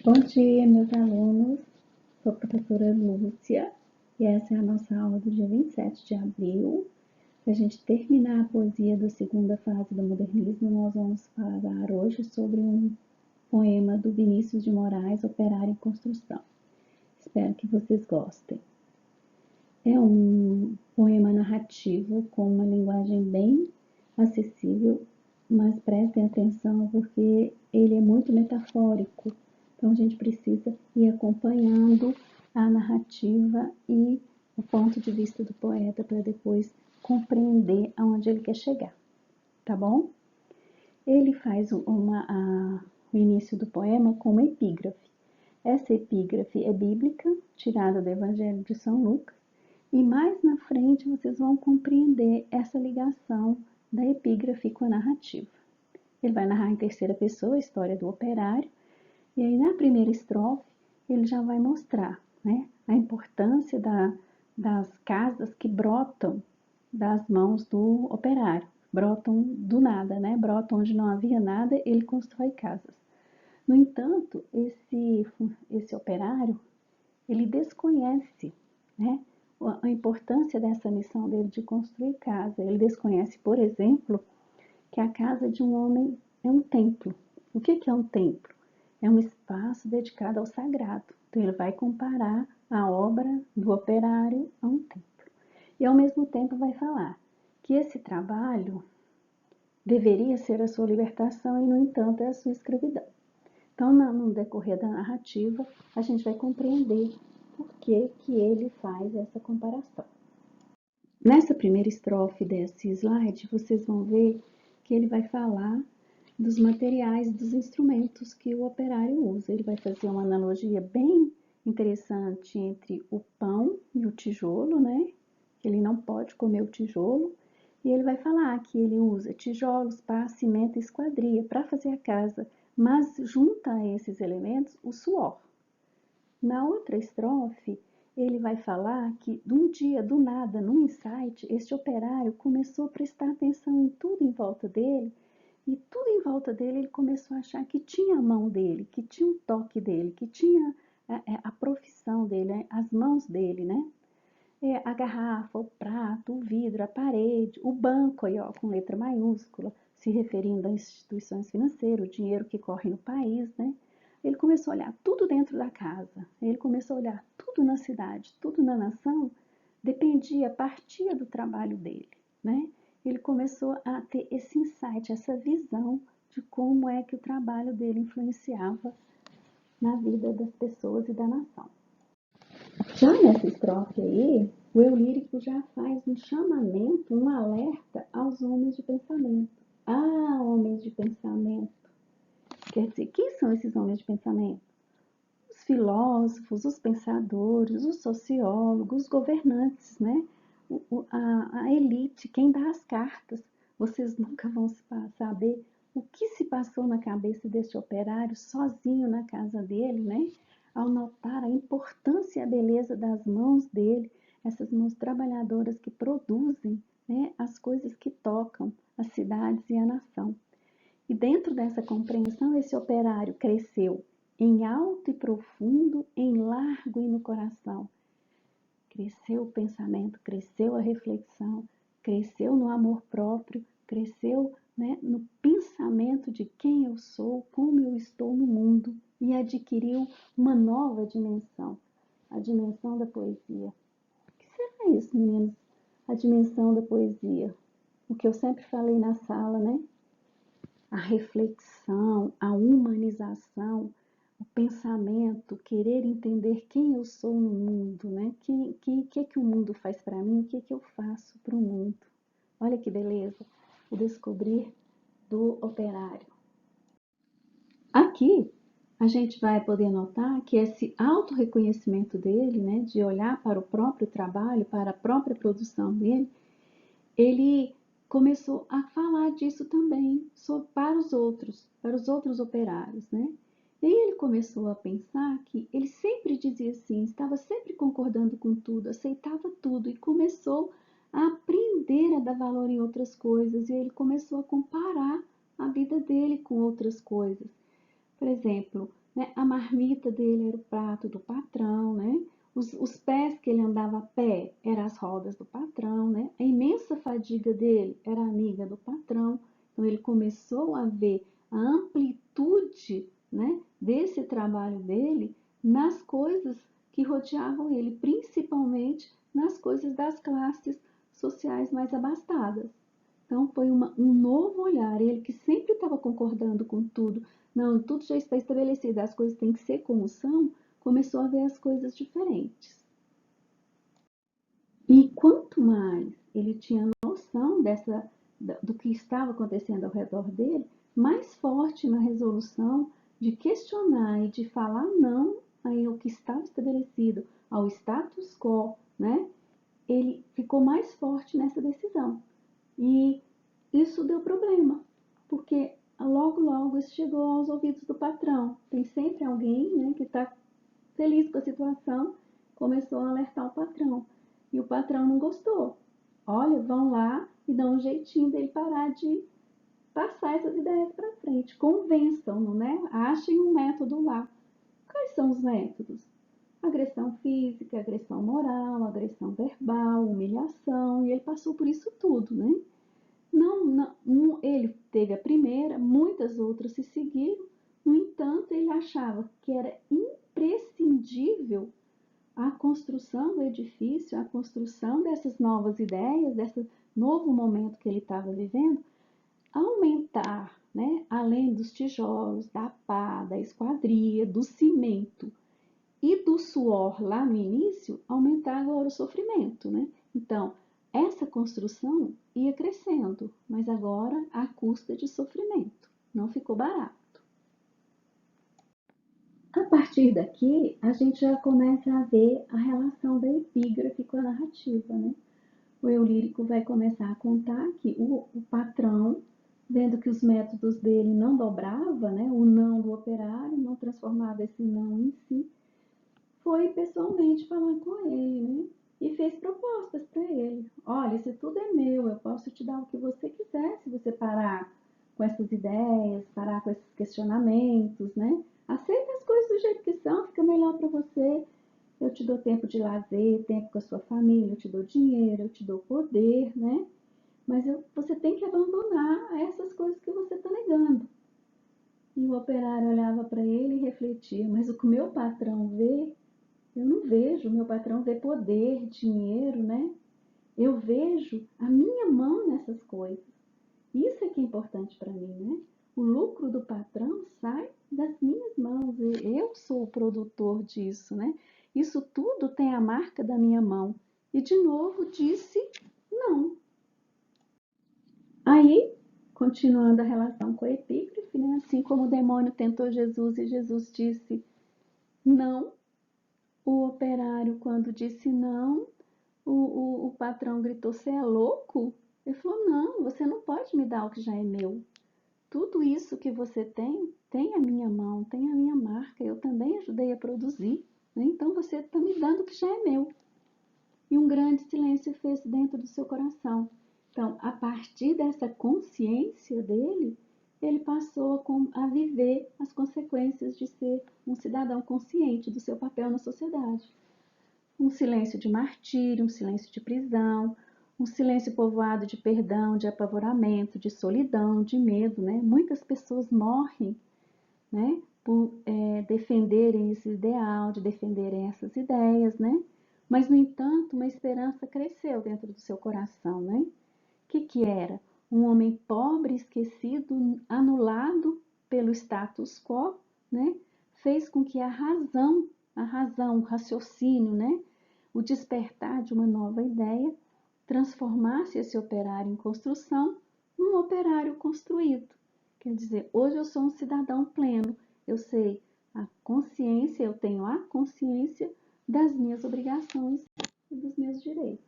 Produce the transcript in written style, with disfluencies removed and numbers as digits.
Bom dia, meus alunos. Sou a professora Lúcia e essa é a nossa aula do dia 27 de abril. Para a gente terminar a poesia da segunda fase do modernismo, nós vamos falar hoje sobre um poema do Vinícius de Moraes, Operário em Construção. Espero que vocês gostem. É um poema narrativo com uma linguagem bem acessível, mas prestem atenção porque ele é muito metafórico. Então, a gente precisa ir acompanhando a narrativa e o ponto de vista do poeta para depois compreender aonde ele quer chegar, tá bom? Ele faz o início do poema com uma epígrafe. Essa epígrafe é bíblica, tirada do Evangelho de São Lucas, e mais na frente vocês vão compreender essa ligação da epígrafe com a narrativa. Ele vai narrar em terceira pessoa a história do operário, e aí na primeira estrofe ele já vai mostrar, né, a importância das casas que brotam das mãos do operário. Brotam do nada, né? Brotam onde não havia nada, ele constrói casas. No entanto, esse operário, ele desconhece, né, a importância dessa missão dele de construir casa. Ele desconhece, por exemplo, que a casa de um homem é um templo. O que é um templo? É um espaço dedicado ao sagrado. Então, ele vai comparar a obra do operário a um templo. E, ao mesmo tempo, vai falar que esse trabalho deveria ser a sua libertação e, no entanto, é a sua escravidão. Então, no decorrer da narrativa, a gente vai compreender por que ele faz essa comparação. Nessa primeira estrofe desse slide, vocês vão ver que ele vai falar dos materiais, dos instrumentos que o operário usa. Ele vai fazer uma analogia bem interessante entre o pão e o tijolo, né? Ele não pode comer o tijolo. E ele vai falar que ele usa tijolos, pá, cimento e esquadria para fazer a casa, mas junta a esses elementos o suor. Na outra estrofe, ele vai falar que de um dia, do nada, num insight, este operário começou a prestar atenção em tudo em volta dele, e tudo em volta dele ele começou a achar que tinha a mão dele, que tinha o toque dele, que tinha a profissão dele, as mãos dele, né? A garrafa, o prato, o vidro, a parede, o banco, aí, ó, com letra maiúscula, se referindo às instituições financeiras, o dinheiro que corre no país, né? Ele começou a olhar tudo dentro da casa, ele começou a olhar tudo na cidade, tudo na nação, dependia, partia do trabalho dele, né? Ele começou a ter esse insight, essa visão de como é que o trabalho dele influenciava na vida das pessoas e da nação. Já nessa estrofe aí, o eu lírico já faz um chamamento, um alerta aos homens de pensamento. Ah, homens de pensamento! Quer dizer, quem são esses homens de pensamento? Os filósofos, os pensadores, os sociólogos, os governantes, né? A elite, quem dá as cartas. Vocês nunca vão saber o que se passou na cabeça desse operário sozinho na casa dele, né? Ao notar a importância e a beleza das mãos dele, essas mãos trabalhadoras que produzem, né, as coisas que tocam as cidades e a nação. E dentro dessa compreensão, esse operário cresceu em alto e profundo, em largo e no coração. Cresceu o pensamento, cresceu a reflexão, cresceu no amor próprio, cresceu, né, no pensamento de quem eu sou, como eu estou no mundo, e adquiriu uma nova dimensão, a dimensão da poesia. O que será isso, meninos? A dimensão da poesia. O que eu sempre falei na sala, né? A reflexão, a humanização, o pensamento, querer entender quem eu sou no mundo, né? O que o mundo faz para mim, o que eu faço para o mundo. Olha que beleza, o descobrir do operário. Aqui, a gente vai poder notar que esse autorreconhecimento dele, né, de olhar para o próprio trabalho, para a própria produção dele, ele começou a falar disso também para os outros operários, né? E aí ele começou a pensar que ele sempre dizia assim, estava sempre concordando com tudo, aceitava tudo e começou a aprender a dar valor em outras coisas e ele começou a comparar a vida dele com outras coisas. Por exemplo, né? A marmita dele era o prato do patrão, né? Os pés que ele andava a pé eram as rodas do patrão, né? A imensa fadiga dele era amiga do patrão. Então ele começou a ver a amplitude, né, desse trabalho dele nas coisas que rodeavam ele, principalmente nas coisas das classes sociais mais abastadas. Então foi um novo olhar, ele que sempre estava concordando com tudo, não, tudo já está estabelecido, as coisas têm que ser como são, começou a ver as coisas diferentes. E quanto mais ele tinha noção do que estava acontecendo ao redor dele, mais forte na resolução de questionar e de falar não ao que estava estabelecido, ao status quo, né? Ele ficou mais forte nessa decisão. E isso deu problema, porque logo, logo isso chegou aos ouvidos do patrão. Tem sempre alguém, né, que está feliz com a situação, começou a alertar o patrão. E o patrão não gostou. Olha, vão lá e dão um jeitinho dele parar de passar essas ideias para frente. Convençam-no, né? Achem um método lá. Quais são os métodos? Agressão física, agressão moral, agressão verbal, humilhação, e ele passou por isso tudo, né? Não, ele teve a primeira, muitas outras se seguiram, no entanto, ele achava que era imprescindível a construção do edifício, a construção dessas novas ideias, desse novo momento que ele estava vivendo, aumentar, né, além dos tijolos, da pá, da esquadria, do cimento e do suor lá no início, aumentar agora o sofrimento, né? Então, essa construção ia crescendo, mas agora à custa de sofrimento. Não ficou barato. A partir daqui, a gente já começa a ver a relação da epígrafe com a narrativa, né? O eu lírico vai começar a contar que o patrão, vendo que os métodos dele não dobrava, né? O não do operário não transformava esse não em si, foi pessoalmente falar com ele, né? E fez propostas para ele. Olha, isso tudo é meu, eu posso te dar o que você quiser se você parar com essas ideias, parar com esses questionamentos, né? Aceita as coisas do jeito que são, fica melhor para você. Eu te dou tempo de lazer, tempo com a sua família, eu te dou dinheiro, eu te dou poder, né? Mas você tem que abandonar essas coisas que você está negando. E o operário olhava para ele e refletia, mas o que o meu patrão vê, eu não vejo. O meu patrão vê poder, dinheiro, né? Eu vejo a minha mão nessas coisas. Isso é que é importante para mim, né? O lucro do patrão sai das minhas mãos. Eu sou o produtor disso, né? Isso tudo tem a marca da minha mão. E de novo disse não. Aí, continuando a relação com a epígrafe, né? Assim como o demônio tentou Jesus e Jesus disse não, o operário, quando disse não, o patrão gritou: "Você é louco?" Ele falou: "Não, você não pode me dar o que já é meu. Tudo isso que você tem a minha mão, tem a minha marca, eu também ajudei a produzir, né? Então você está me dando o que já é meu." E um grande silêncio fez dentro do seu coração. Então, a partir dessa consciência dele, ele passou a viver as consequências de ser um cidadão consciente do seu papel na sociedade. Um silêncio de martírio, um silêncio de prisão, um silêncio povoado de perdão, de apavoramento, de solidão, de medo, né? Muitas pessoas morrem, né, por defenderem esse ideal, de defenderem essas ideias, né? Mas, no entanto, uma esperança cresceu dentro do seu coração, né? O que era? Um homem pobre, esquecido, anulado pelo status quo, né? Fez com que a razão, o raciocínio, né? O despertar de uma nova ideia transformasse esse operário em construção num operário construído. Quer dizer, hoje eu sou um cidadão pleno, eu sei a consciência, eu tenho a consciência das minhas obrigações e dos meus direitos.